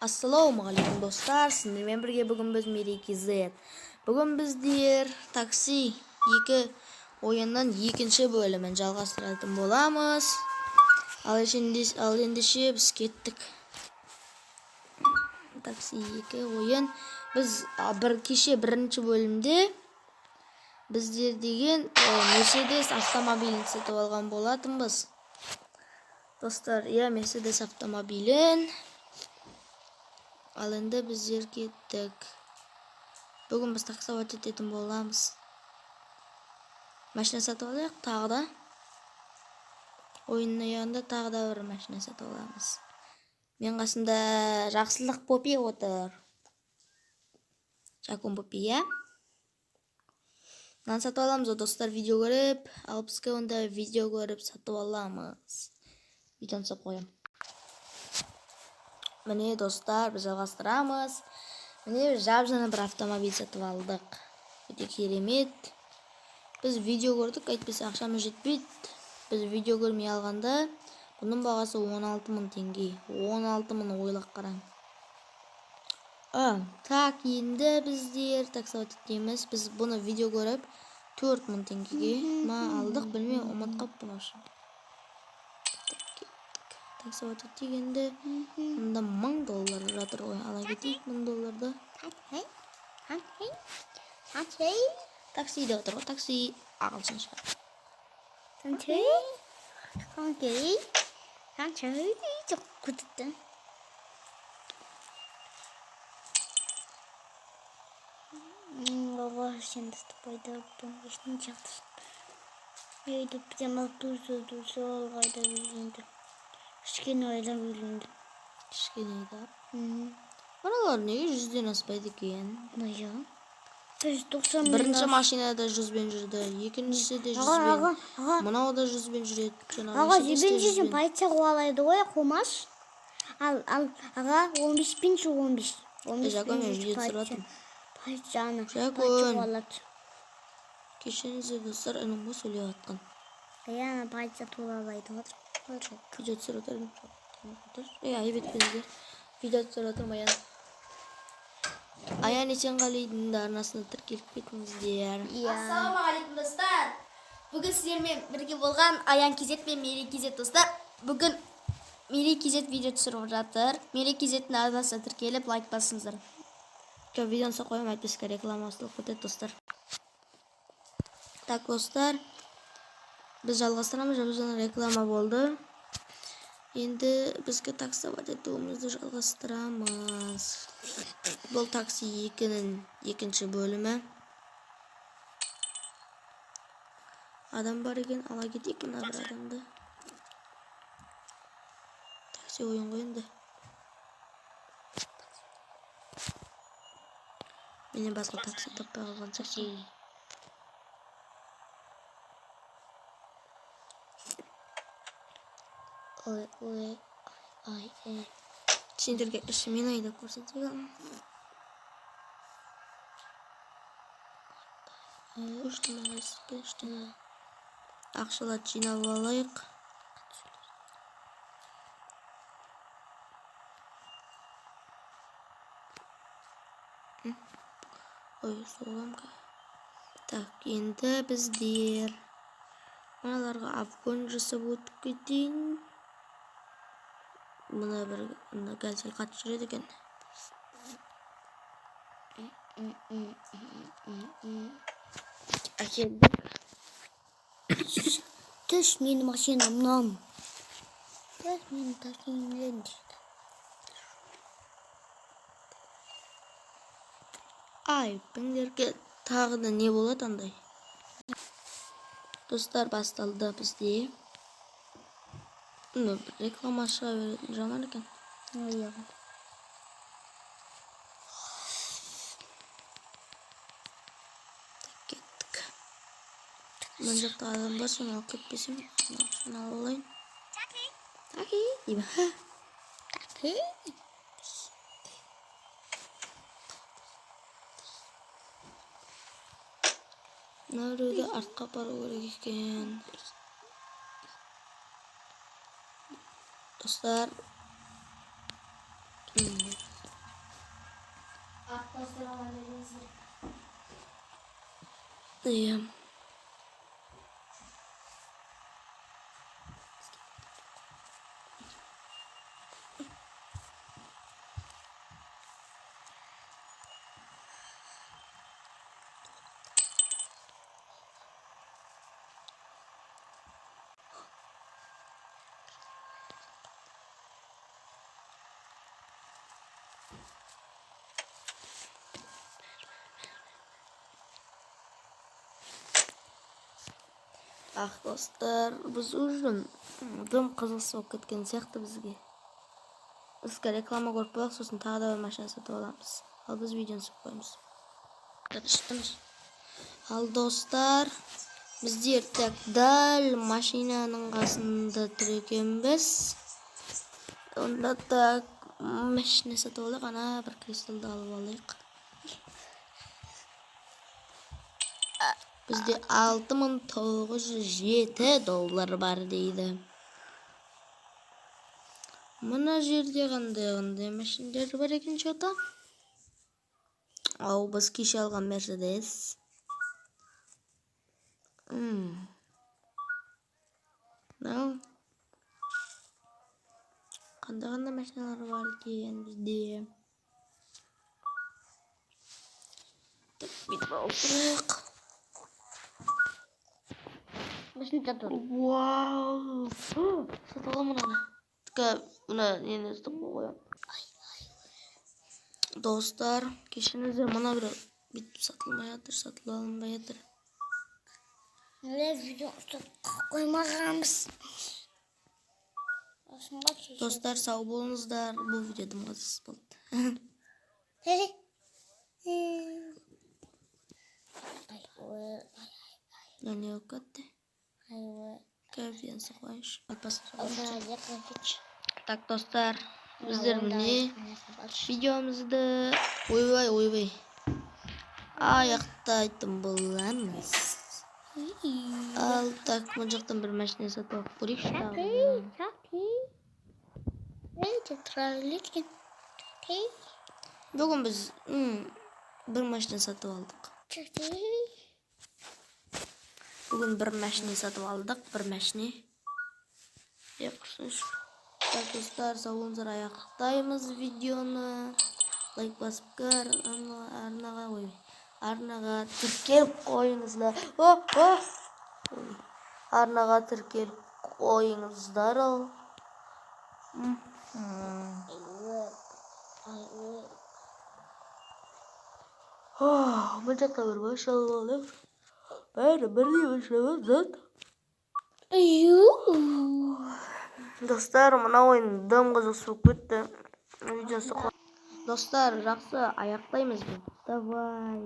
Assalomualaikum dostlar. Sizlarмен birge bugun biz Merikz. Bugun bizler taksi 2 oyundan 2-chi bölümini жалғастыратын bolamız. Al endişe biz kettik. Taksi 2 oyun. Biz bir kişi birinchi bölümde bizler деген Mercedes avtomobilini сатып алған болатынбыз. Dostlar, ya Mercedes avtomobilin. Al endi bizler ketdik. Bugun biz taksovat etетін bolamыз. Машина сатып алайық тағы да. Ойынның аяғында тағы да бір машина сатып аламыз. Мен қасында жақсылық Попи отыр. Жакун Попи, я? Нан сатып аламыз, достар, видео көріп, ал бізге онда видео көріп сатып аламыз. Видеоны сап қоям. Міне достар, біз жалғастырамыз. Міне жап-жаңа бір автомобиль сатып алдық. Өте керемет. Біз видео көрдік, әйтпесе ақшамыз жетпейді. Біз видео көрмей алғанда бұның бағасы 16.000 теңге. 16.000 ойлап қараң. Так, енді біздер таксоват етеміз. Біз бұны видео көріп 4.000 теңгеге алдық, білмей ұмытып қалыппын. Таксоват етегенде мұнда $1000 жатыр ғой. Ала кетейік $1000-ды. Таксиде отыр ғой, такси ағылшынша. Çok kötü. Baba şimdi stopayda yaptım. İşini çaktım. Öyle pijama dursa olgayda bilindi. Kішкене ойда білінді. Кішкене ойда? Мұналар неге 100-ден аспайды екен? Иә. 190 бірінші машинада 100-бен жүрді, екіншісі де 100-бен. Мынау да 100-бен жүреді. Аға, 100-бен полиция қуалайды ғой, қумаш. Ал, аға, 15-бен 15. Жакон, мен видео түсіратым. Полицияны Жакон. қуалады. Кешіңізде достар, әнің бұл сөйлеп атқан. Аяна полиция туалайды ғой. Видео түсіратырым. Айбет бізге. Видео түсіратырым Аян. Аян Есенғалидың да арнасына тіркеліп кетіңіздер. Ассалаумағалейкум достар. Бүгін сіздермен бірге болған Аян Кезет пен Мерекз достар. Бүгін Мерекз видео түсіріп жатыр. Мерекздің арнасына тіркеліп лайк басыңыздар. Видеоны қоям, әйтпеске рекламасылық өтеді достар. Так достар, біз жалғастырамыз, жаңа реклама болды. Енді бізге таксоват етуімізді жалғастырамыз. Бұл такси 2-нің 2-ші бөлімі. Адам бар екен, ала кетейік мына бір адамды. Такси ойын қойынды. Менен басқа такси таппай қалған сияқты. Сендерге ішімен айда көрсетейін. Ақшалат жинап алайық. Ой, соғамға. Так, енді біздер мыналарға обгон жасап өтіп кетейін. Мына бір газель қатып жүреді екен. Әкелдік. Түш менің машинамнан. Түш менің таксимнен. Ай, біңдерге тағы да не болады андай? Достар, басталды бізде. Реклама шыға беретін жанар екен. Кеттік. Мен жақта адам бар, соны алып кетпесем, соны алайын. Таки, деймін. Таки. Нәруді артқа бару керек екен. Dostlar Iya. Dostlar, biz uchun dim qiziqsa bo'lib ketgan сияқты bizga. Bizga reklama ko'rib qo'yaq, so'zini tag'da bir mashina sotib olamiz. Al biz videoni solib qo'yamiz. Al dostlar, biz ertak dal mashinaning qasında tur ekanmiz. Onda tak mashina sotib oldik, ana bir kristalni olib oldik. Bizde $6,907 var deydi. Mana жерде qanday mashinalar бар ekan chota. Au biz kishi olgan Mercedes. No. Qanday mashinalar var ekan bizde. Bitib o'tirib. Wow. Satalım bunu. Buna yeni stop koyalım. Dostlar, kişinizde bana bir bit satılmayadır. Ne video koymağımız. Dostlar sağ olunuzlar. Bu videoda mazis buldu. Ne yok etti? Keyfiyen sıkmış. Tak dostlar, bizler bunu videomuzda oy ayakta aytım bulamiz. Al tak mıcıktan bir maşine satıp koyup bugün biz bir maşine satıp aldık. Bugün bir maşine satıp aldık, bir maşine. Yapışmış. Dostlar sağ olunuzlar, ayaktayımız videonu. Like basıp kır, arnaga tirkelip koyunuzlar. Arnaga tirkelip koyunuzlar. Bıçakta bir başarılı olur. Bir başarılı zat. Dostlar, mana oyun dım qiziq bo'lib ketdi. Videosi. Dostlar, yaxshi ayaqdaymiz biz. Davay.